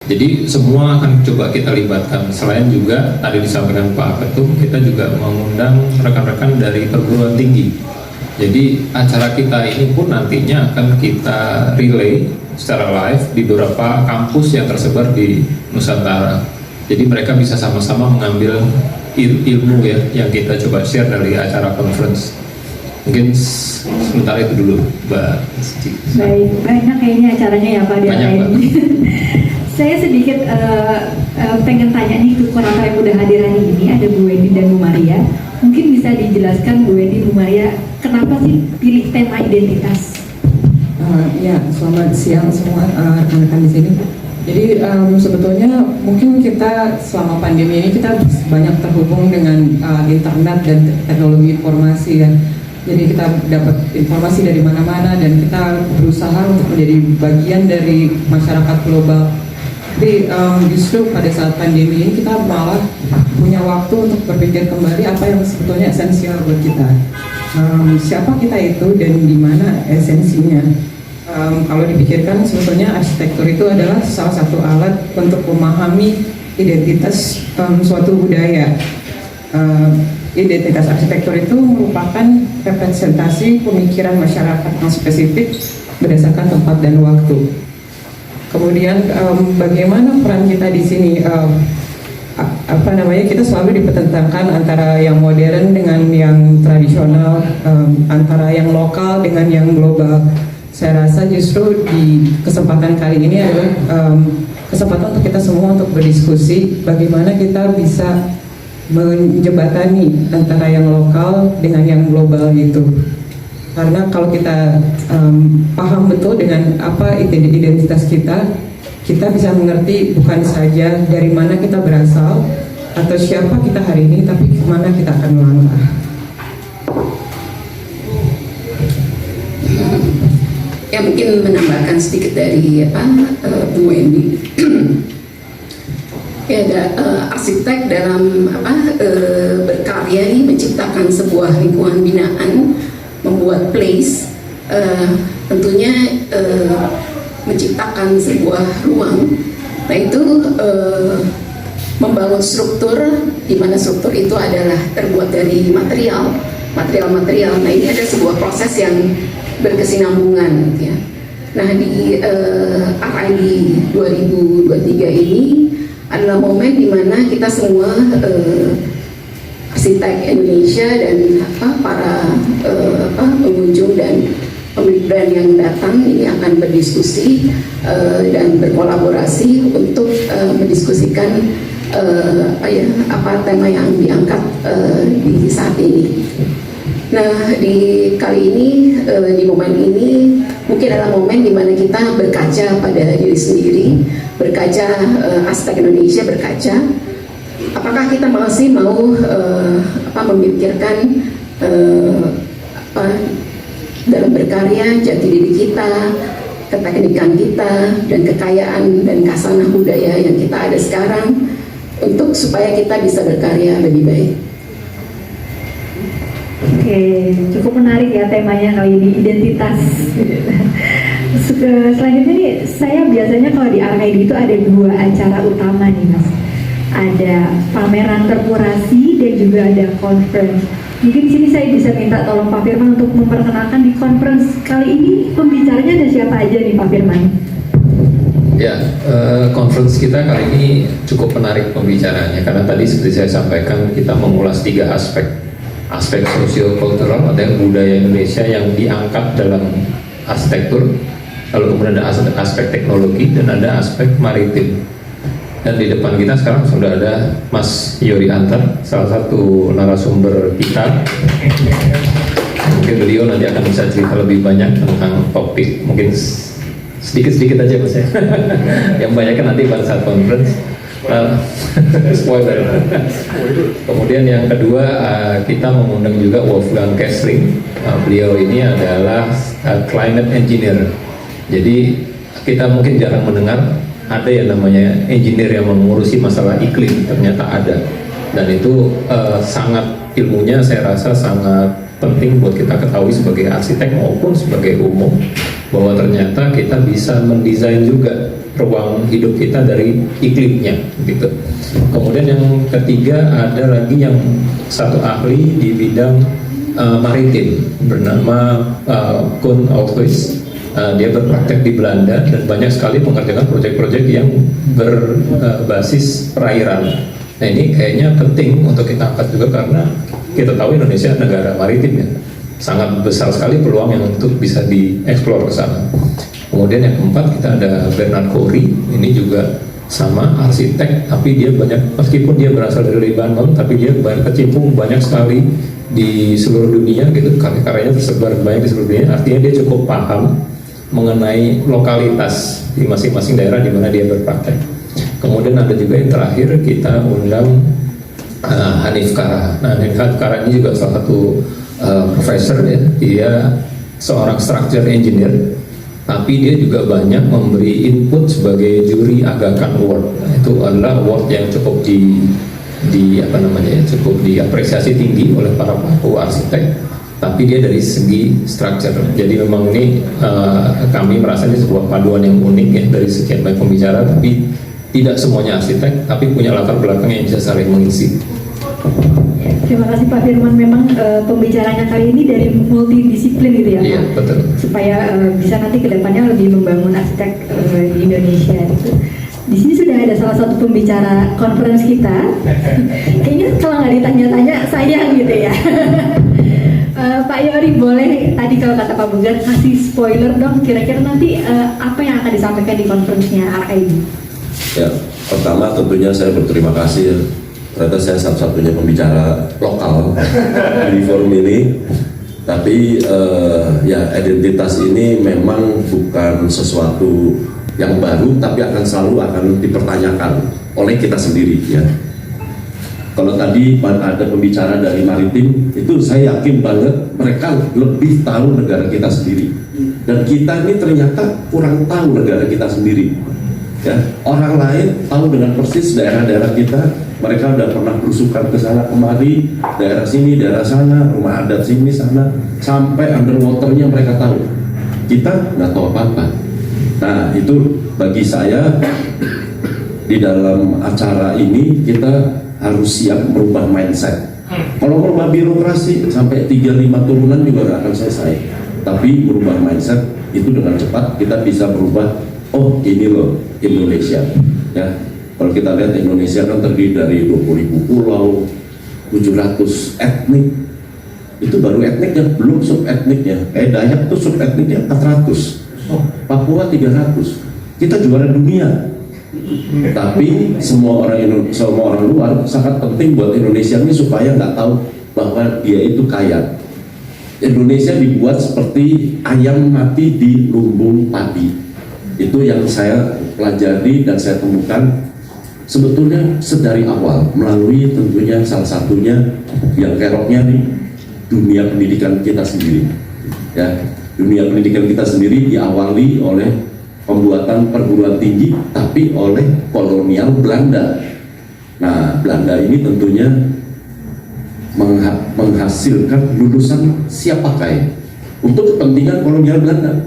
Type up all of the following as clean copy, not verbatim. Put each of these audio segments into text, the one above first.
Jadi semua akan coba kita libatkan. Selain juga tadi disampaikan Pak Ketum, kita juga mengundang rekan-rekan dari perguruan tinggi. Jadi acara kita ini pun nantinya akan kita relay secara live di beberapa kampus yang tersebar di Nusantara. Jadi mereka bisa sama-sama mengambil ilmu ya yang kita coba share dari acara conference. Mungkin sementara itu dulu, Mbak. Baik, banyak kayaknya acaranya ya Pak. Banyak, Pak. Saya sedikit pengen tanya nih ke kurator yang udah hadir hari ini, ada Bu Wendy dan Bu Maria. Mungkin bisa dijelaskan Bu Wendy, Bu Maria, kenapa sih pilih tema identitas? Ya, selamat siang semua rekan-rekan di sini. Jadi sebetulnya mungkin kita selama pandemi ini kita banyak terhubung dengan internet dan teknologi informasi ya. Jadi kita dapat informasi dari mana-mana dan kita berusaha untuk menjadi bagian dari masyarakat global. Tapi justru pada saat pandemi ini kita malah punya waktu untuk berpikir kembali apa yang sebetulnya esensial buat kita. Siapa kita itu dan di mana esensinya. Kalau dipikirkan sebetulnya arsitektur itu adalah salah satu alat untuk memahami identitas suatu budaya. Identitas arsitektur itu merupakan representasi pemikiran masyarakat yang spesifik berdasarkan tempat dan waktu. Kemudian bagaimana peran kita di sini? Kita selalu dipertentangkan antara yang modern dengan yang tradisional, antara yang lokal dengan yang global. Saya rasa justru di kesempatan kali ini adalah kesempatan untuk kita semua untuk berdiskusi bagaimana kita bisa menjembatani antara yang lokal dengan yang global gitu. Karena kalau kita paham betul dengan apa identitas kita, kita bisa mengerti bukan saja dari mana kita berasal atau siapa kita hari ini, tapi kemana kita akan melangkah. Ya mungkin menambahkan sedikit dari Bu Wendy. Ya, arsitek dalam berkarya ini menciptakan sebuah lingkungan binaan, membuat place, tentunya menciptakan sebuah ruang. Nah itu membangun struktur, di mana struktur itu adalah terbuat dari material. Nah ini ada sebuah proses yang berkesinambungan, gitu ya. Nah di RID 2023 ini adalah momen di mana kita semua arsitek Indonesia dan para pengunjung dan pemilik brand yang datang ini akan berdiskusi dan berkolaborasi untuk mendiskusikan apa tema yang diangkat di saat ini. Nah di kali ini, di momen ini mungkin adalah momen di mana kita berkaca pada diri sendiri, berkaca arsitek Indonesia, berkaca apakah kita masih mau memikirkan dalam berkarya jati diri kita, keteknikan kita, dan kekayaan dan kasanah budaya yang kita ada sekarang untuk supaya kita bisa berkarya lebih baik. Oke, cukup menarik ya temanya kali ini, identitas. Selanjutnya nih, saya biasanya kalau di RID itu ada dua acara utama nih Mas. Ada pameran korporasi dan juga ada conference. Mungkin sini saya bisa minta tolong Pak Firman untuk memperkenalkan di conference kali ini pembicaranya ada siapa aja nih Pak Firman? Ya, conference kita kali ini cukup menarik pembicaranya karena tadi seperti saya sampaikan kita mengulas tiga aspek sosio-kultural, ada budaya Indonesia yang diangkat dalam arsitektur, lalu kemudian ada aspek teknologi dan ada aspek maritim. Dan di depan kita sekarang sudah ada Mas Yori Antar, salah satu narasumber kita. Mungkin beliau nanti akan bisa cerita lebih banyak tentang topik, mungkin sedikit-sedikit aja Mas ya. Yang banyak kan nanti pada saat conference. Spoiler. Kemudian yang kedua kita mengundang juga Wolfgang Kessling. Beliau ini adalah climate engineer. Jadi kita mungkin jarang mendengar ada yang namanya engineer yang mengurusi masalah iklim, ternyata ada. Dan itu sangat ilmunya saya rasa sangat penting buat kita ketahui sebagai arsitek maupun sebagai umum, bahwa ternyata kita bisa mendesain juga ruang hidup kita dari iklimnya gitu. Kemudian yang ketiga ada lagi yang satu ahli di bidang maritim bernama Koen Althuis. Dia berpraktek di Belanda dan banyak sekali mengerjakan proyek-proyek yang berbasis perairan. Nah ini kayaknya penting untuk kita angkat juga karena kita tahu Indonesia negara maritim ya, sangat besar sekali peluang yang untuk bisa dieksplor ke sana. Kemudian yang keempat kita ada Bernard Khoury, ini juga sama arsitek, tapi dia banyak, meskipun dia berasal dari Lebanon, tapi dia kecimpung banyak sekali di seluruh dunia gitu, karya-karyanya tersebar banyak di seluruh dunia. Artinya dia cukup paham mengenai lokalitas di masing-masing daerah di mana dia berpraktek. Kemudian ada juga yang terakhir kita undang Hanif Kara. Nah, Hanif Kara ini juga salah satu profesor ya. Dia seorang structure engineer, tapi dia juga banyak memberi input sebagai juri Aga Khan Award. Nah, itu adalah award yang cukup cukup diapresiasi tinggi oleh para pelaku arsitek. Tapi dia dari segi structure. Jadi memang ini kami merasa ini sebuah paduan yang unik ya dari sekian banyak pembicara, tapi tidak semuanya arsitek, tapi punya latar belakang yang bisa saling mengisi. Terima kasih Pak Firman. Memang pembicaranya kali ini dari multidisiplin gitu ya Pak? Iya, betul. Supaya bisa nanti kedepannya lebih membangun arsitek di Indonesia gitu. Di sini sudah ada salah satu pembicara conference kita. Kayaknya kalau nggak ditanya-tanya sayang gitu ya. Pak Yory, boleh tadi kalau kata Pak Bogar kasih spoiler dong, kira-kira nanti apa yang akan disampaikan di konferensinya RKID? Ya, pertama tentunya saya berterima kasih. Ternyata saya satu-satunya pembicara lokal di forum ini. Tapi ya identitas ini memang bukan sesuatu yang baru, tapi selalu akan dipertanyakan oleh kita sendiri ya. Kalau tadi ada pembicara dari maritim, itu saya yakin banget mereka lebih tahu negara kita sendiri. Dan kita ini ternyata kurang tahu negara kita sendiri. Ya, orang lain tahu dengan persis daerah-daerah kita. Mereka udah pernah berusukan ke sana kemari, daerah sini, daerah sana, rumah adat sini sana, sampai underwaternya mereka tahu. Kita nggak tahu apa-apa. Nah, itu bagi saya di dalam acara ini kita harus siap merubah mindset. Kalau merubah birokrasi sampai 3-5 turunan juga nggak akan selesai. Tapi merubah mindset itu dengan cepat kita bisa berubah. Oh ini loh Indonesia. Ya, kalau kita lihat Indonesia kan terdiri dari 20.000 pulau, 700 etnik. Itu baru etniknya, belum sub etniknya. Dayak tuh sub etniknya 400. Papua 300. Kita juara dunia. Tapi semua orang luar sangat penting buat Indonesia ini supaya nggak tahu bahwa dia itu kaya. Indonesia dibuat seperti ayam mati di lumbung padi. Itu yang saya pelajari dan saya temukan sebetulnya sedari awal melalui tentunya salah satunya yang keroknya nih dunia pendidikan kita sendiri. Ya, dunia pendidikan kita sendiri diawali oleh pembuatan perguruan tinggi tapi oleh kolonial Belanda. Nah, Belanda ini tentunya menghasilkan lulusan siap pakai untuk kepentingan kolonial Belanda,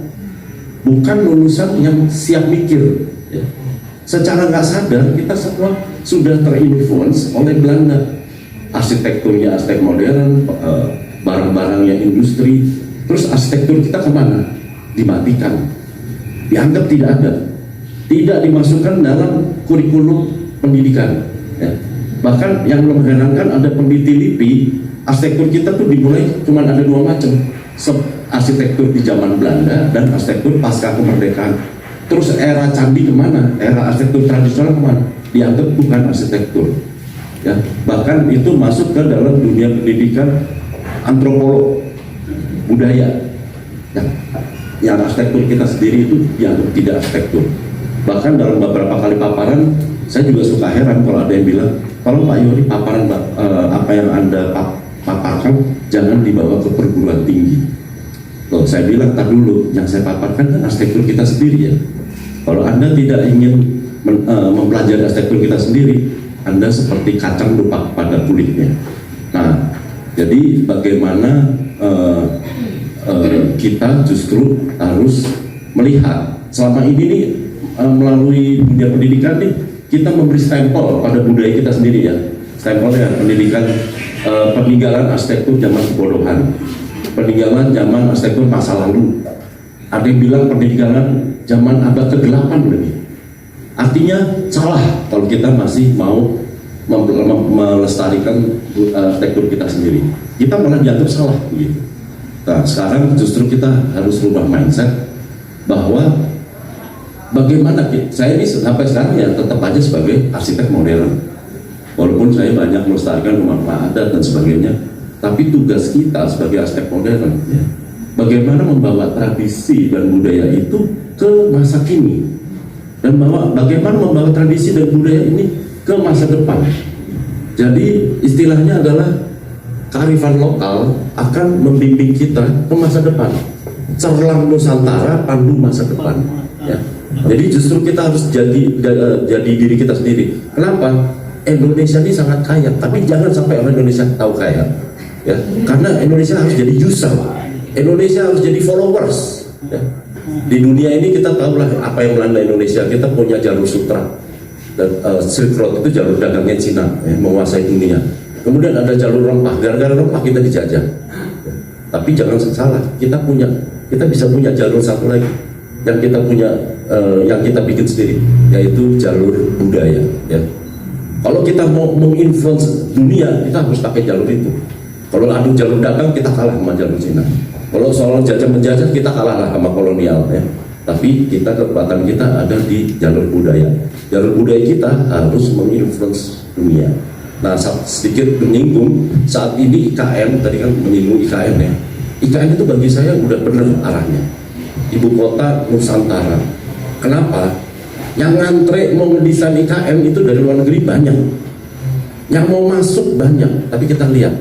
bukan lulusan yang siap mikir ya. Secara nggak sadar kita semua sudah terinfluence oleh Belanda. Arsitekturnya arsitek modern, barang-barangnya industri, terus arsitektur kita kemana? Dimatikan, dianggap tidak ada, tidak dimasukkan dalam kurikulum pendidikan ya. Bahkan yang mengherankan ada peneliti LIPI, arsitektur kita tuh dimulai cuma ada 2 macam, arsitektur di zaman Belanda dan arsitektur pasca kemerdekaan. Terus era candi kemana? Era arsitektur tradisional kemana? Dianggap bukan arsitektur ya. Bahkan itu masuk ke dalam dunia pendidikan antropolog budaya ya. Yang arsitektur kita sendiri itu dianggap tidak arsitektur. Bahkan dalam beberapa kali paparan saya juga suka heran kalau ada yang bilang, kalau Pak Yory paparan apa yang Anda paparkan jangan dibawa ke perguruan tinggi. Loh, saya bilang tak dulu, yang saya paparkan kan arsitektur kita sendiri ya. Kalau Anda tidak ingin mempelajari arsitektur kita sendiri, Anda seperti kacang lupa pada kulitnya. Nah, jadi bagaimana kita justru harus melihat selama ini nih melalui dunia pendidikan nih kita memberi stempel pada budaya kita sendiri ya. Stempelnya pendidikan, peninggalan arsitektur zaman kebodohan, peninggalan zaman arsitektur masa lalu. Ada yang bilang peninggalan zaman abad ke-8 lebih. Artinya salah kalau kita masih mau melestarikan arsitektur kita sendiri. Kita malah dianggap salah begitu. Nah, sekarang justru kita harus rubah mindset bahwa bagaimana saya ini sampai sekarang ya tetap aja sebagai arsitek modern. Walaupun saya banyak melestarikan rumah adat dan sebagainya, tapi tugas kita sebagai arsitek modern ya, bagaimana membawa tradisi dan budaya itu ke masa kini dan bagaimana membawa tradisi dan budaya ini ke masa depan. Jadi istilahnya adalah kearifan lokal akan membimbing kita ke masa depan. Cerlang Nusantara, pandu masa depan. Ya. Jadi justru kita harus jadi diri kita sendiri. Kenapa? Indonesia ini sangat kaya, tapi jangan sampai orang Indonesia tahu kaya. Ya. Karena Indonesia harus jadi user. Indonesia harus jadi followers. Ya. Di dunia ini kita tahulah apa yang melanda Indonesia. Kita punya jalur sutra. Dan Silk Road itu jalur dagangnya Cina, ya, menguasai dunia. Kemudian ada jalur rempah, gara-gara rempah kita dijajah. Tapi jangan salah, kita bisa punya jalur satu lagi yang kita punya, yang kita bikin sendiri, yaitu jalur budaya. Ya. Kalau kita mau menginfluence dunia, kita harus pakai jalur itu. Kalau adu jalur dagang, kita kalah sama jalur Cina. Kalau soal jajah menjajah, kita kalah lah sama kolonial. Ya. Tapi kekuatan kita ada di jalur budaya. Jalur budaya kita harus menginfluence dunia. Nah, sedikit menyinggung saat ini IKN, tadi kan menyinggung IKN ya. IKN itu bagi saya udah benar arahnya. Ibu kota Nusantara. Kenapa? Yang ngantre mau ngedesain IKN itu dari luar negeri banyak. Yang mau masuk banyak. Tapi kita lihat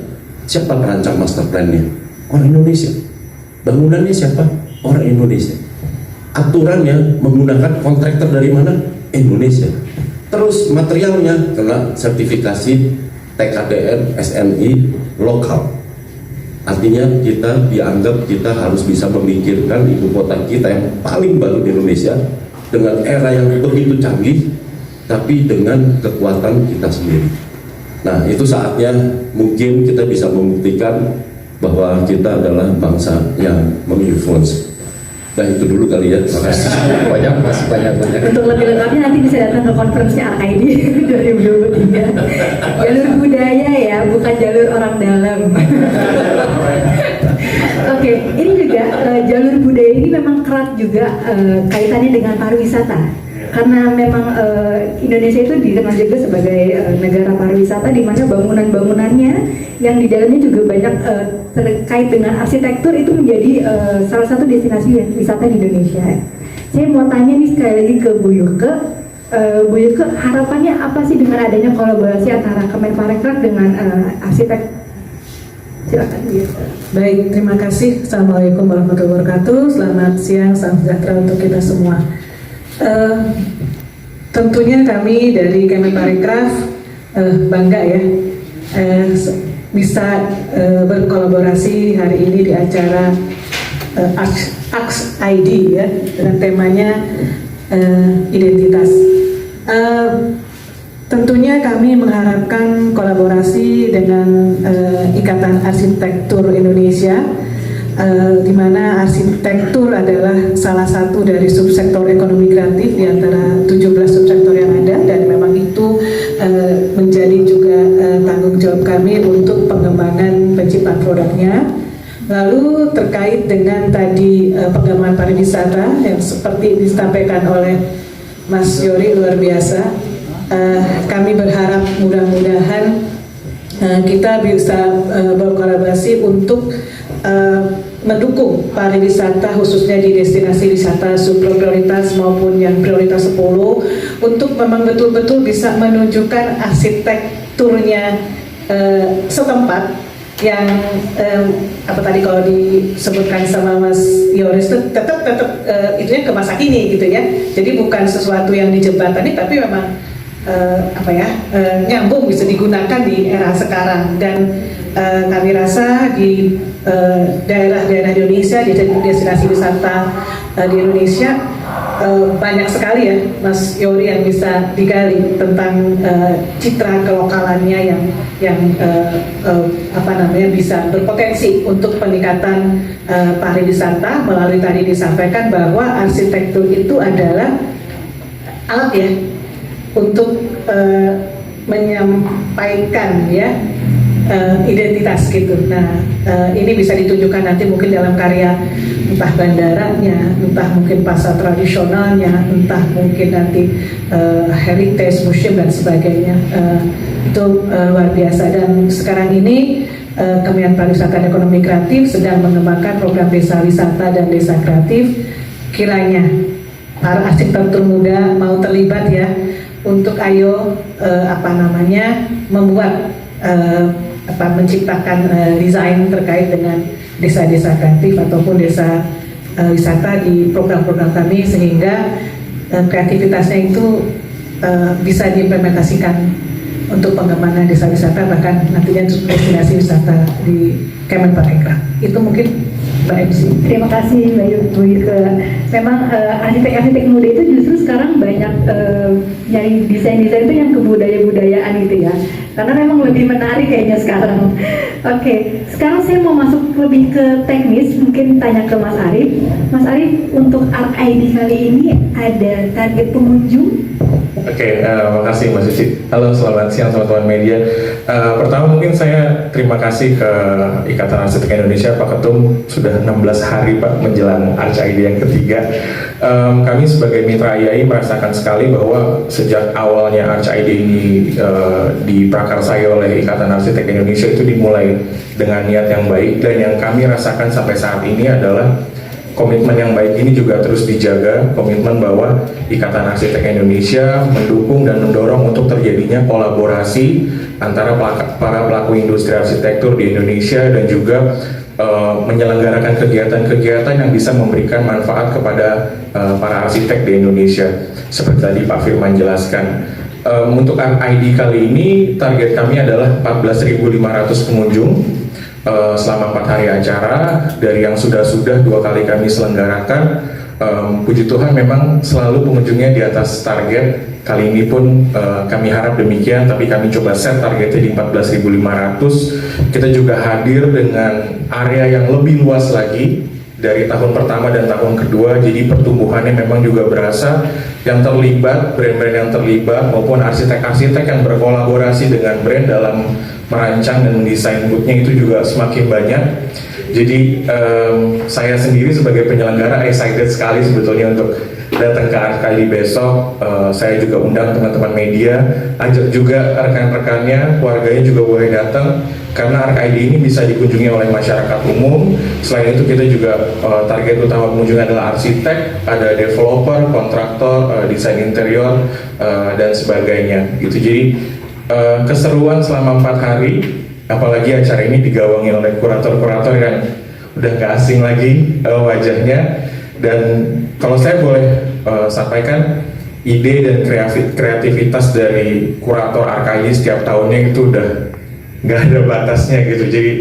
siapa perancang master plan-nya? Orang Indonesia. Bangunannya siapa? Orang Indonesia. Aturannya menggunakan kontraktor dari mana? Indonesia. Terus materialnya kena sertifikasi TKDN, SNI lokal. Artinya kita dianggap kita harus bisa memikirkan ibu kota kita yang paling baru di Indonesia dengan era yang begitu canggih, tapi dengan kekuatan kita sendiri. Nah, itu saatnya mungkin kita bisa membuktikan bahwa kita adalah bangsa yang menginfluence. Nah, itu dulu kali ya. Terima kasih. Banyak mas, banyak. Untuk lebih lengkapnya nanti bisa datang ke konferensi RKID 2023. Jalur budaya ya, bukan jalur orang dalam. Oke, ini juga jalur budaya ini memang erat juga kaitannya dengan pariwisata. Karena memang Indonesia itu dikenal juga sebagai negara pariwisata, di mana bangunan-bangunannya yang di dalamnya juga banyak terkait dengan arsitektur itu menjadi salah satu destinasi wisata di Indonesia. Saya mau tanya nih sekali lagi ke Bu Yuke. Bu Yuke, harapannya apa sih dengan adanya kolaborasi antara Kemenparekraf dengan arsitek? Silakan Bu Yuke. Baik, terima kasih. Assalamualaikum warahmatullahi wabarakatuh. Selamat siang, salam sejahtera untuk kita semua. Tentunya kami dari Kemenparekraf bangga ya bisa berkolaborasi hari ini di acara Aks ID ya, dengan temanya identitas. Tentunya kami mengharapkan kolaborasi dengan Ikatan Arsitektur Indonesia, di mana arsitektur adalah salah satu dari subsektor ekonomi kreatif di antara 17 subsektor yang ada, dan memang itu menjadi juga tanggung jawab kami untuk pengembangan penciptaan produknya. Lalu terkait dengan tadi pengembangan pariwisata yang seperti disampaikan oleh Mas Yori, luar biasa. Kami berharap mudah-mudahan kita bisa berkolaborasi untuk mendukung pariwisata khususnya di destinasi wisata subprioritas maupun yang prioritas 10 untuk memang betul-betul bisa menunjukkan arsitekturnya setempat yang apa tadi kalau disebutkan sama Mas Yoris tetap itunya ke masa kini gitu ya. Jadi bukan sesuatu yang dijembatani tapi memang nyambung bisa digunakan di era sekarang, dan kami rasa di daerah-daerah Indonesia, di destinasi wisata di Indonesia banyak sekali ya Mas Youri yang bisa digali tentang citra kelokalannya yang bisa berpotensi untuk peningkatan pariwisata melalui tadi disampaikan bahwa arsitektur itu adalah alat ya untuk menyampaikan ya identitas gitu. Nah ini bisa ditunjukkan nanti mungkin dalam karya entah bandaranya, entah mungkin pasar tradisionalnya, entah mungkin nanti heritage museum dan sebagainya. Itu luar biasa. Dan sekarang ini Kementerian Pariwisata dan Ekonomi Kreatif sedang mengembangkan program desa wisata dan desa kreatif. Kiranya para arsitektur muda mau terlibat ya untuk ayo membuat menciptakan desain terkait dengan desa-desa kreatif ataupun desa wisata di program-program kami sehingga kreativitasnya itu bisa diimplementasikan untuk pengembangan desa wisata bahkan nantinya destinasi wisata di Kemenparekraf. Itu mungkin Mbak MC. Terima kasih Mbak Yuke. Memang arsitek-arsitek muda itu justru sekarang banyak nyari desain-desain itu yang kebudaya-budayaan gitu ya. Karena memang lebih menarik kayaknya sekarang. Oke, sekarang saya mau masuk lebih ke teknis, mungkin tanya ke Mas Arief. Mas Arief, untuk Art ID kali ini ada target pengunjung? Oke, makasih Mas Cici. Halo, selamat siang teman-teman media. Pertama mungkin saya terima kasih ke Ikatan Arsitek Indonesia, Pak Ketum, sudah 16 hari Pak menjelang Art ID yang ketiga. Kami sebagai mitra IAI merasakan sekali bahwa sejak awalnya Art ID ini diprakarsai oleh Ikatan Arsitek Indonesia itu dimulai dengan niat yang baik, dan yang kami rasakan sampai saat ini adalah komitmen yang baik ini juga terus dijaga, komitmen bahwa Ikatan Arsitek Indonesia mendukung dan mendorong untuk terjadinya kolaborasi antara para pelaku industri arsitektur di Indonesia dan juga menyelenggarakan kegiatan-kegiatan yang bisa memberikan manfaat kepada para arsitek di Indonesia. Seperti tadi Pak Firman jelaskan, untuk ID kali ini target kami adalah 14.500 pengunjung selama 4 hari acara. Dari yang sudah 2 kali kami selenggarakan, puji Tuhan memang selalu pengunjungnya di atas target. Kali ini pun kami harap demikian, tapi kami coba set targetnya di 14.500. Kita juga hadir dengan area yang lebih luas lagi dari tahun pertama dan tahun kedua, jadi pertumbuhannya memang juga berasa. Yang terlibat, brand-brand yang terlibat maupun arsitek-arsitek yang berkolaborasi dengan brand dalam merancang dan mendesain boothnya itu juga semakin banyak. Jadi saya sendiri sebagai penyelenggara excited sekali sebetulnya untuk datang ke ArtID besok. Saya juga undang teman-teman media, ajak juga rekan-rekannya, keluarganya juga boleh datang, karena ArtID ini bisa dikunjungi oleh masyarakat umum. Selain itu kita juga target utama pengunjung adalah arsitek, ada developer, kontraktor, desain interior, dan sebagainya gitu. Jadi keseruan selama 4 hari, apalagi acara ini digawangi oleh kurator-kurator yang udah gak asing lagi wajahnya. Dan kalau saya boleh sampaikan, ide dan kreativitas dari kurator ArtID setiap tahunnya itu udah nggak ada batasnya gitu. Jadi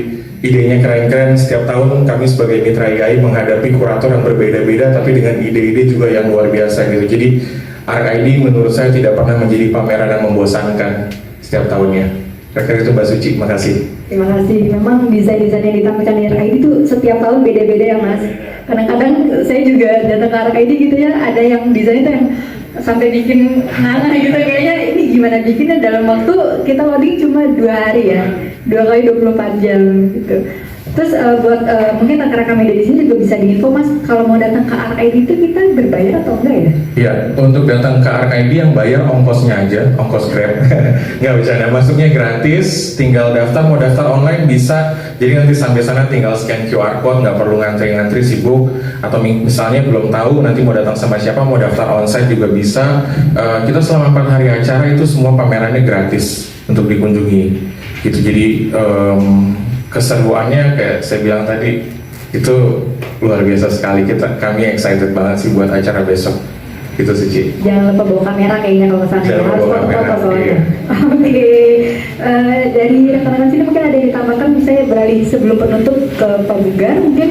idenya keren-keren. Setiap tahun kami sebagai mitra IAI menghadapi kurator yang berbeda-beda, tapi dengan ide-ide juga yang luar biasa gitu. Jadi ArtID menurut saya tidak pernah menjadi pameran yang membosankan setiap tahunnya. Kira-kira itu Mbak Suci, makasih. Terima kasih. Memang desain-desain yang ditampilkan di RKID itu setiap tahun beda-beda ya Mas. Kadang-kadang saya juga datang ke RKID gitu ya, ada yang desain itu yang sampai bikin nganga gitu, kayaknya ini gimana bikinnya dalam waktu kita loading cuma 2 hari ya, 2 kali 24 jam gitu. Terus buat mungkin rekan-rekan media di sini juga bisa diinfo Mas, kalau mau datang ke RKID itu kita berbayar atau enggak ya? Iya, untuk datang ke RKID yang bayar ongkosnya aja, ongkos Grab. Nggak bercanda, masuknya gratis, tinggal daftar, mau daftar online bisa. Jadi nanti sampai sana tinggal scan QR code, nggak perlu ngantri-ngantri sibuk. Atau misalnya belum tahu nanti mau datang sama siapa, mau daftar onsite juga bisa. Kita selama 4 hari acara itu semua pamerannya gratis untuk dikunjungi. Gitu, jadi keseruannya kayak saya bilang tadi itu luar biasa sekali. Kami excited banget sih buat acara besok. Itu Suci. Jangan lupa bawa kamera kayaknya kalau sana. Jangan lupa bawa kamera, iya. Oke. Dari rekan-rekan sini mungkin ada yang ditambahkan, misalnya beralih sebelum penutup ke Pak Bugar, mungkin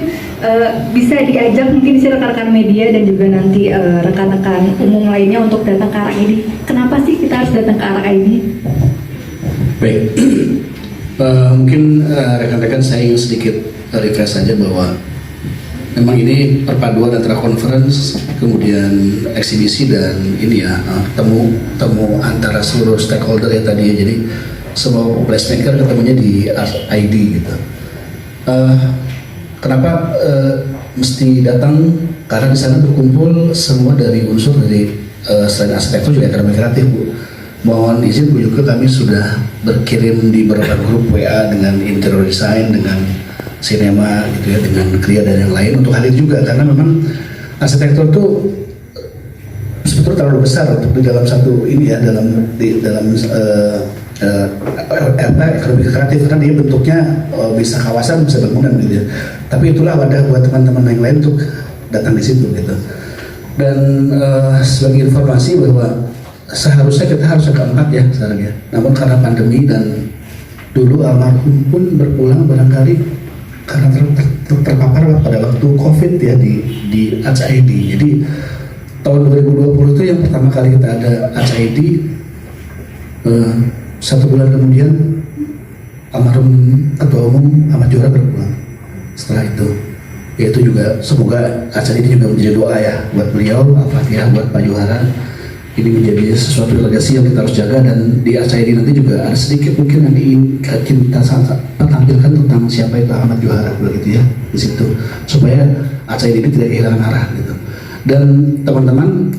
bisa bisa diajak mungkin si rekan-rekan media dan juga nanti rekan-rekan umum lainnya untuk datang ke RID. Kenapa sih kita harus datang ke RID? Baik, mungkin rekan-rekan saya ingin sedikit refresh saja bahwa memang ini perpaduan antara conference, kemudian eksibisi dan ini ya temu antara seluruh stakeholder ya tadi ya. Jadi semua placemaker ketemunya di RID gitu. Kenapa mesti datang? Karena di sana berkumpul semua dari unsur dari selain arsitektur juga ekonomi kreatif, Bu. Mohon izin Bu juga, kami sudah berkirim di beberapa grup WA dengan interior design, dengan sinema gitu ya, dengan Kria dan yang lain untuk hadir juga, karena memang arsitektur itu sebetulnya terlalu besar untuk di dalam satu ini ya, dalam ekonomi kreatif, karena dia bentuknya bisa kawasan, bisa bangunan gitu ya. Tapi itulah wadah buat teman-teman yang lain untuk datang di situ gitu. Dan sebagai informasi bahwa seharusnya kita harus ke 4 ya sekarang ya. Namun karena pandemi dan dulu almarhum pun berpulang barangkali karena terpapar pada waktu COVID ya di HID. Jadi tahun 2020 itu yang pertama kali kita ada HID. 1 bulan kemudian almarhum Ketua Umum Ahmad Johara berpulang. Setelah itu, yaitu juga semoga acara ini juga menjadi doa ya buat beliau, Al-Fatihah buat Pak Johara. Ini menjadi sesuatu legasi yang kita harus jaga, dan di acara ini nanti juga ada sedikit mungkin yang ingin kita tampilkan tentang siapa itu Ahmad Johara begitu ya di situ, supaya acara ini tidak kehilangan arah gitu. Dan teman-teman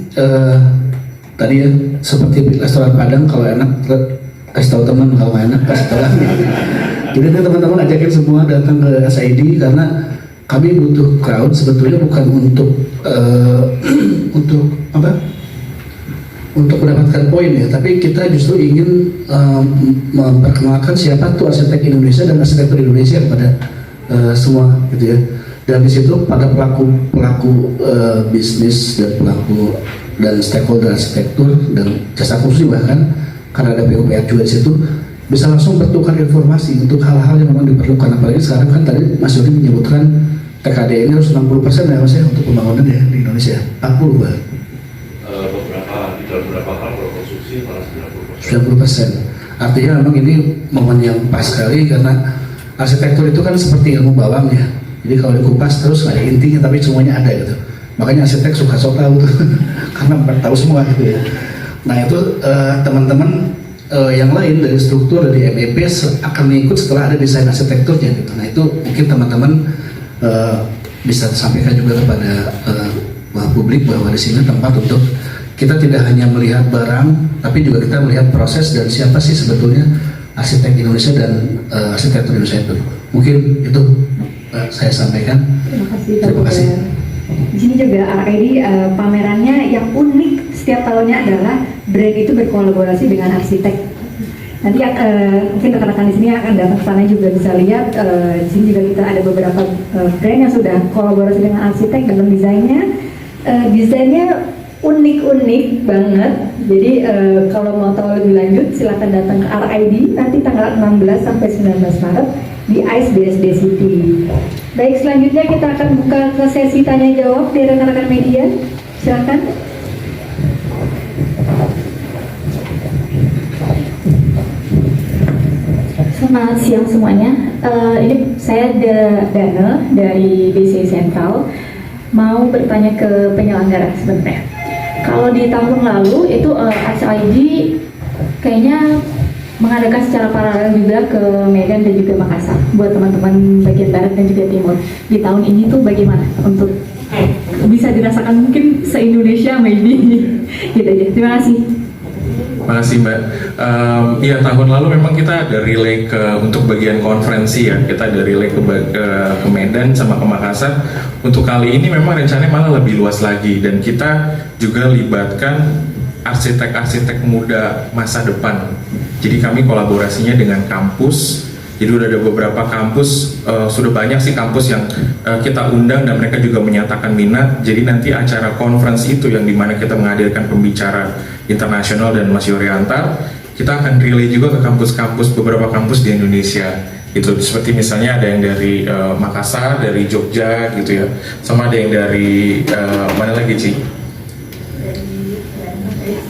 tadi ya seperti restoran Padang, kalau enak kasih tahu teman, kalau nggak enak kasih tahu lagi. Jadi teman-teman ajakin semua datang ke SID, karena kami butuh crowd sebetulnya bukan untuk untuk mendapatkan poin ya, tapi kita justru ingin memperkenalkan siapa tuh arsitek Indonesia dan arsitektur Indonesia kepada semua gitu ya. Dan di situ pada pelaku bisnis dan pelaku dan stakeholder arsitektur dan jasa kursi bahkan, karena ada PUPR juga di situ, bisa langsung bertukar informasi untuk hal-hal yang memang diperlukan. Apalagi sekarang kan tadi Mas Yodi menyebutkan TKD ini harus 60% ya Mas ya untuk pembangunan ya di Indonesia, 40 Pak. Beberapa hal konstruksi malah 90%. Artinya memang ini momen yang pas sekali, karena arsitektur itu kan seperti ilmu bawang ya. Jadi kalau dikupas terus nggak ada intinya, tapi semuanya ada gitu. Makanya arsitek suka sok tahu tuh, karena tahu semua gitu ya. Nah itu teman-teman yang lain dari struktur dari MEP akan mengikut setelah ada desain arsitekturnya gitu. Nah itu mungkin teman-teman bisa sampaikan juga kepada publik bahwa di sini tempat untuk kita tidak hanya melihat barang, tapi juga kita melihat proses dan siapa sih sebetulnya arsitek Indonesia dan arsitektur Indonesia itu. Mungkin itu saya sampaikan. Terima kasih. Di sini juga RID pamerannya yang unik setiap tahunnya adalah brand itu berkolaborasi dengan arsitek. Nanti mungkin rekan-rekan di sini akan datang ke sana juga bisa lihat. Di sini juga kita ada beberapa brand yang sudah kolaborasi dengan arsitek dalam desainnya. Desainnya unik-unik banget. Jadi kalau mau tahu lebih lanjut silahkan datang ke RID nanti tanggal 16 sampai 19 Maret di ICE BSD City. Baik, selanjutnya kita akan buka ke sesi tanya jawab dari rekan-rekan media. Silakan. Selamat siang semuanya. Ini saya Dana dari BC Sentral. Mau bertanya ke penyelenggara sebenarnya. Kalau di tahun lalu itu HID kayaknya mengadakan secara paralel juga ke Medan dan juga Makassar buat teman-teman bagian barat dan juga timur. Di tahun ini tuh bagaimana untuk bisa dirasakan mungkin se-Indonesia maybe gitu aja. Terima kasih. Terima kasih Mbak. Iya tahun lalu memang kita ada relay untuk bagian konferensi ya, kita ada relay ke Medan sama ke Makassar. Untuk kali ini memang rencananya malah lebih luas lagi, dan kita juga libatkan arsitek-arsitek muda masa depan. Jadi kami kolaborasinya dengan kampus. Jadi udah ada beberapa kampus, sudah banyak sih kampus yang kita undang dan mereka juga menyatakan minat. Jadi nanti acara conference itu yang dimana kita menghadirkan pembicara internasional dan Mas Yori antar, kita akan relay juga ke kampus-kampus, beberapa kampus di Indonesia. Itu seperti misalnya ada yang dari Makassar, dari Jogja gitu ya, sama ada yang dari mana lagi Ci?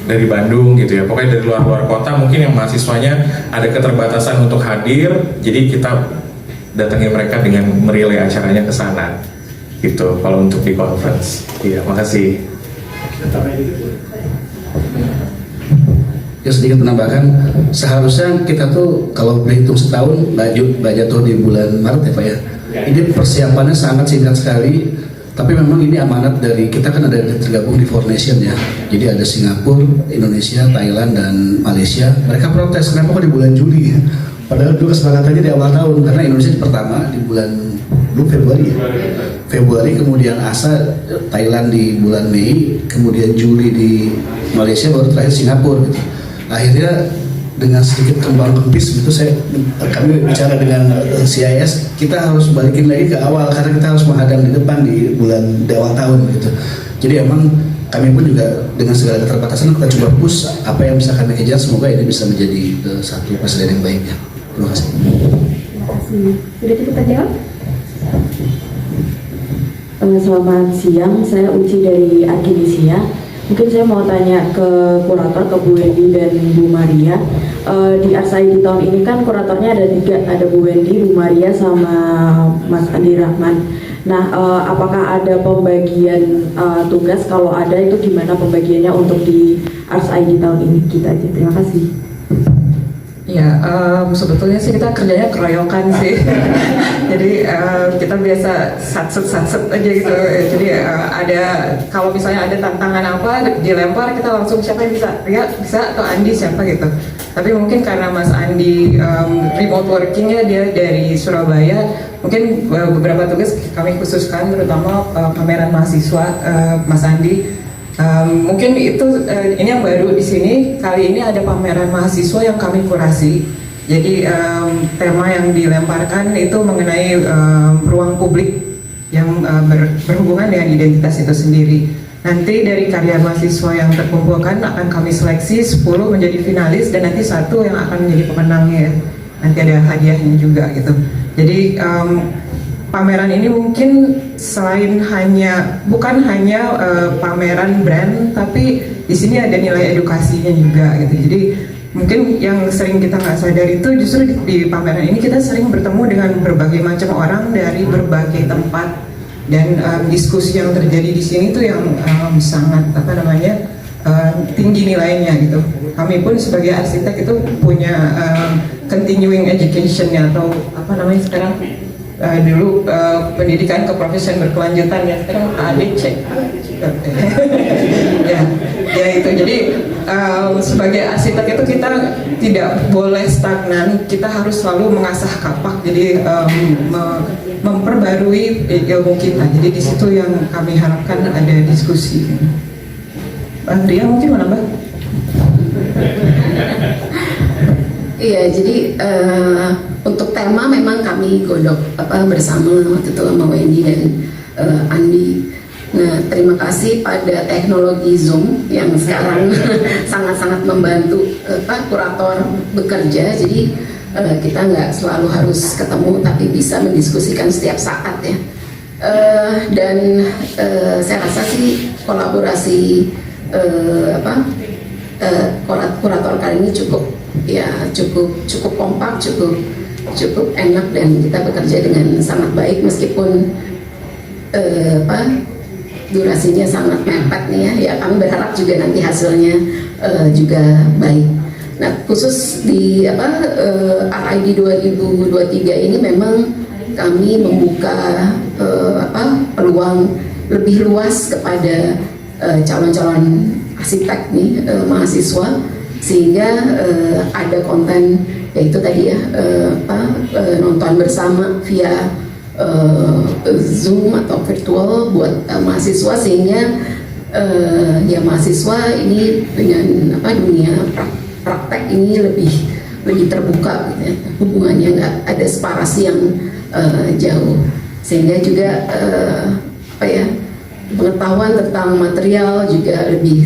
Dari Bandung gitu ya, pokoknya dari luar kota mungkin yang mahasiswanya ada keterbatasan untuk hadir, jadi kita datangi mereka dengan merelay acaranya ke sana gitu kalau untuk di conference. Iya, makasih. Ya sedikit menambahkan, seharusnya kita tuh kalau berhitung setahun nggak jatuh di bulan Maret ya Pak ya. Ini persiapannya sangat singkat sekali, tapi memang ini amanat dari kita kan ada tergabung di Four Nation ya. Jadi ada Singapura, Indonesia, Thailand dan Malaysia. Mereka protes kenapa kok di bulan Juli ya? Padahal dulu kesepakatannya di awal tahun karena Indonesia pertama di bulan Februari ya. Februari, kemudian ASA Thailand di bulan Mei, kemudian Juli di Malaysia, baru terakhir Singapura gitu. Akhirnya dengan sedikit kembang kempis gitu kami bicara dengan CIS, kita harus balikin lagi ke awal karena kita harus menghadang di depan di awal tahun gitu. Jadi emang kami pun juga dengan segala keterbatasan kita coba push apa yang bisa kami kejar, semoga ini bisa menjadi satu presiden yang baik ya. Terima kasih. Terima kasih. Sudah cukup terjawab? Selamat siang, saya Uci dari Arkinesia. Mungkin saya mau tanya ke kurator, ke Bu Wendy dan Bu Maria. Di RSID tahun ini kan kuratornya ada 3, ada Bu Wendy, Bu Maria, sama Mas Andi Rahman. Nah, apakah ada pembagian tugas? Kalau ada, itu gimana pembagiannya untuk di RSID tahun ini? Kita aja. Terima kasih. Ya, sebetulnya sih kita kerjanya keroyokan sih. Jadi kita biasa satset aja gitu. Jadi ada, kalau misalnya ada tantangan apa dilempar, kita langsung siapa yang bisa, Ria bisa atau Andi siapa gitu. Tapi mungkin karena Mas Andi remote workingnya dia dari Surabaya, mungkin beberapa tugas kami khususkan, terutama pameran mahasiswa Mas Andi. Mungkin itu ini yang baru di sini. Kali ini ada pameran mahasiswa yang kami kurasi. Jadi tema yang dilemparkan itu mengenai ruang publik yang berhubungan dengan identitas itu sendiri. Nanti dari karya mahasiswa yang terkumpulkan akan kami seleksi 10 menjadi finalis dan nanti 1 yang akan menjadi pemenangnya. Nanti ada hadiahnya juga gitu. Jadi pameran ini mungkin bukan hanya pameran brand, tapi di sini ada nilai edukasinya juga gitu. Jadi mungkin yang sering kita nggak sadar itu justru di pameran ini kita sering bertemu dengan berbagai macam orang dari berbagai tempat, dan diskusi yang terjadi di sini tuh yang sangat tinggi nilainya gitu. Kami pun sebagai arsitek itu punya continuing education-nya, atau sekarang dulu pendidikan keprofesian berkelanjutan, ya sekarang ADC. ya itu. Jadi sebagai arsitek itu kita tidak boleh stagnan, kita harus selalu mengasah kapak. Jadi memperbarui ilmu kita. Jadi di situ yang kami harapkan ada diskusi. Andrea mungkin mau nambah? Iya, jadi untuk tema memang kami godok bersama waktu itu sama Wendy dan Andi. Nah, terima kasih pada teknologi Zoom yang sekarang sangat-sangat membantu kurator bekerja. Jadi kita nggak selalu harus ketemu, tapi bisa mendiskusikan setiap saat ya. Dan saya rasa sih kolaborasi kurator kali ini cukup kompak, cukup enak, dan kita bekerja dengan sangat baik meskipun durasinya sangat mepet nih ya. Kami berharap juga nanti hasilnya juga baik. Nah, khusus di RID 2023 ini memang kami membuka peluang lebih luas kepada calon-calon arsitek nih, mahasiswa, sehingga ada konten yaitu tadi ya nonton bersama via Zoom atau virtual buat mahasiswa, sehingga ya mahasiswa ini dengan dunia praktek ini lebih terbuka gitu ya. Hubungannya nggak ada separasi yang jauh, sehingga juga pengetahuan tentang material juga lebih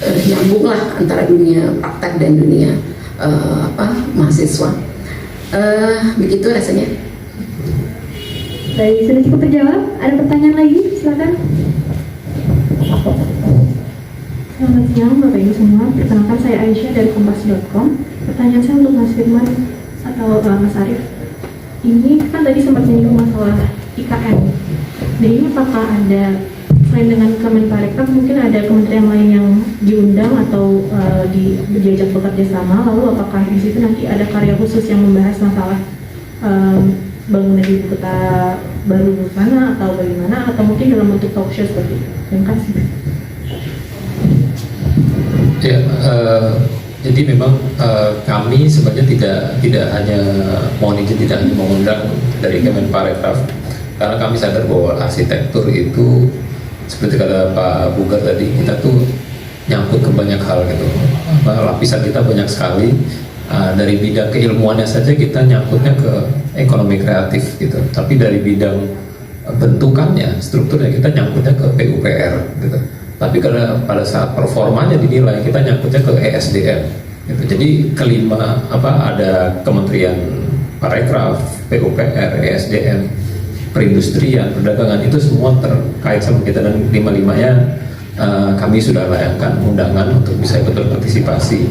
nyambung lah antara dunia praktek dan dunia mahasiswa. Begitu rasanya. Baik, sudah cukup terjawab. Ada pertanyaan lagi? Silakan. Selamat siang Bapak Ibu semua. Perkenalkan saya Aisyah dari kompas.com. Pertanyaan saya untuk Mas Firman atau Mas Arief. Ini kan tadi sempat menyinggung masalah IKN. Jadi ini apakah ada selain dengan Kemenparekraf mungkin ada kementerian lain yang diundang atau diajak bekerja sama? Lalu apakah di situ nanti ada karya khusus yang membahas masalah bangunan ibu kota baru sana atau bagaimana, atau mungkin dalam bentuk talk show seperti itu? Terima kasih. Ya, jadi memang kami sebenarnya tidak hanya mohon izin, tidak hanya mengundang dari Kemenparekraf, karena kami sadar bahwa arsitektur itu seperti kata Pak Bugar tadi, kita tuh nyangkut ke banyak hal gitu. Lapisan kita banyak sekali. Dari bidang keilmuannya saja kita nyangkutnya ke ekonomi kreatif gitu. Tapi dari bidang bentukannya, strukturnya kita nyangkutnya ke PUPR gitu. Tapi karena pada saat performanya dinilai kita nyangkutnya ke ESDM gitu. Jadi kelima ada Kementerian Parekraf, PUPR, ESDM, perindustrian, perdagangan, itu semua terkait sama kita, dan lima-limanya kami sudah layangkan undangan untuk bisa ikut berpartisipasi.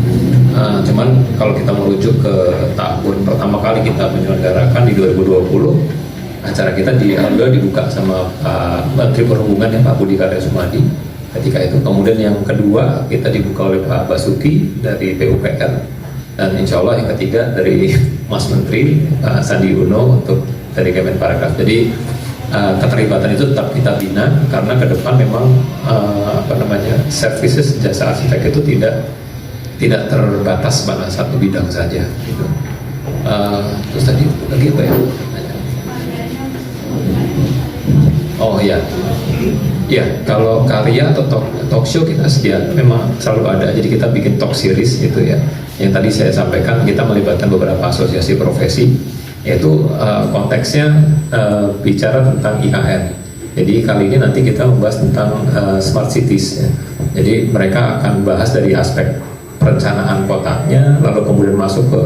Cuman kalau kita merujuk ke tahun pertama kali kita menyelenggarakan di 2020, acara kita dibuka sama Pak Menteri Perhubungan ya, Pak Budi Karya Sumadi ketika itu. Kemudian yang kedua kita dibuka oleh Pak Basuki dari PUPR, dan insya Allah yang ketiga dari Mas Menteri Sandi Uno untuk dari Kemenparekraf. Jadi keterlibatan itu tetap kita bina, karena ke depan memang services jasa arsitek itu tidak terbatas pada satu bidang saja gitu. Terus tadi lagi apa ya? Oh ya, kalau karya atau talk show kita sediakan memang selalu ada. Jadi kita bikin talk series gitu ya. Yang tadi saya sampaikan, kita melibatkan beberapa asosiasi profesi, yaitu konteksnya bicara tentang IKN. Jadi kali ini nanti kita membahas tentang smart cities ya. Jadi mereka akan bahas dari aspek perencanaan kotanya, lalu kemudian masuk ke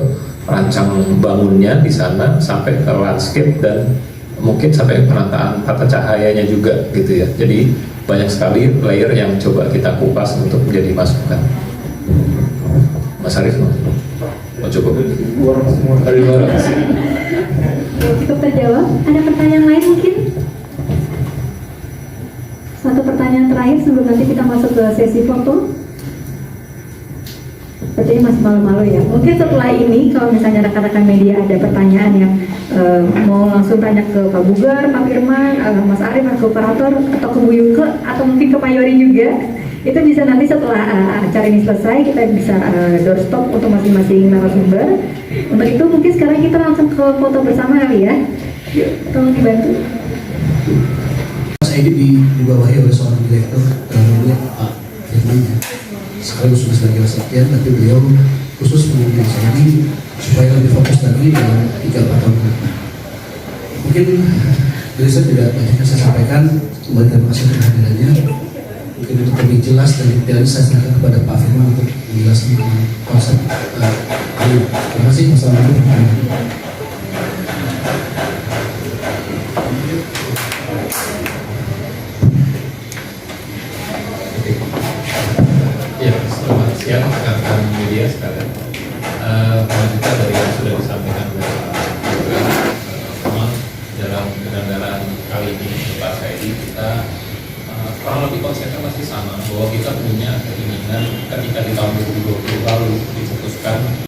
rancang bangunnya di sana, sampai ke landscape, dan mungkin sampai penataan tata cahayanya juga gitu ya. Jadi banyak sekali layer yang coba kita kupas untuk menjadi masukan. Mas Arief mau coba? Cukup terjawab. Ada pertanyaan lain mungkin? Satu pertanyaan terakhir sebelum nanti kita masuk ke sesi foto. Sepertinya masih malu-malu ya. Mungkin setelah ini kalau misalnya rekan-rekan media ada pertanyaan yang mau langsung tanya ke Pak Bugar, Pak Firman, Mas Arief, Mas Operator, atau ke Bu Yuke, atau mungkin ke Pak Yori juga, itu bisa nanti setelah acara ini selesai kita bisa doorstop untuk masing-masing narasumber. Untuk itu mungkin sekarang kita langsung ke foto bersama kali ya. Yuk, tolong dibantu. Saya ini dibawahi oleh seorang direktur Pak Firman ya. Sekaligus sudah sebagai wasaktian, tapi beliau khusus mengambil saya ini supaya lebih fokus lagi dalam 3-4 tahun ke depan. Mungkin dari saya tidak banyak yang saya sampaikan. Kembali terima kasih untuk kehadirannya. Mungkin untuk lebih jelas dan detailnya saya serahkan kepada Pak Firman untuk menjelaskan tentang konsep ini. Terima kasih. Wassalamualaikum. Ya, selamat siang rekan-rekan media sekalian. Lanjutan dari yang sudah disampaikan oleh Pak Bugar, memang dalam penyelenggaraan kali ini Pak Saidi kita kurang lebih konsepnya masih sama, bahwa kita punya keinginan ketika di tahun 2020 lalu diputuskan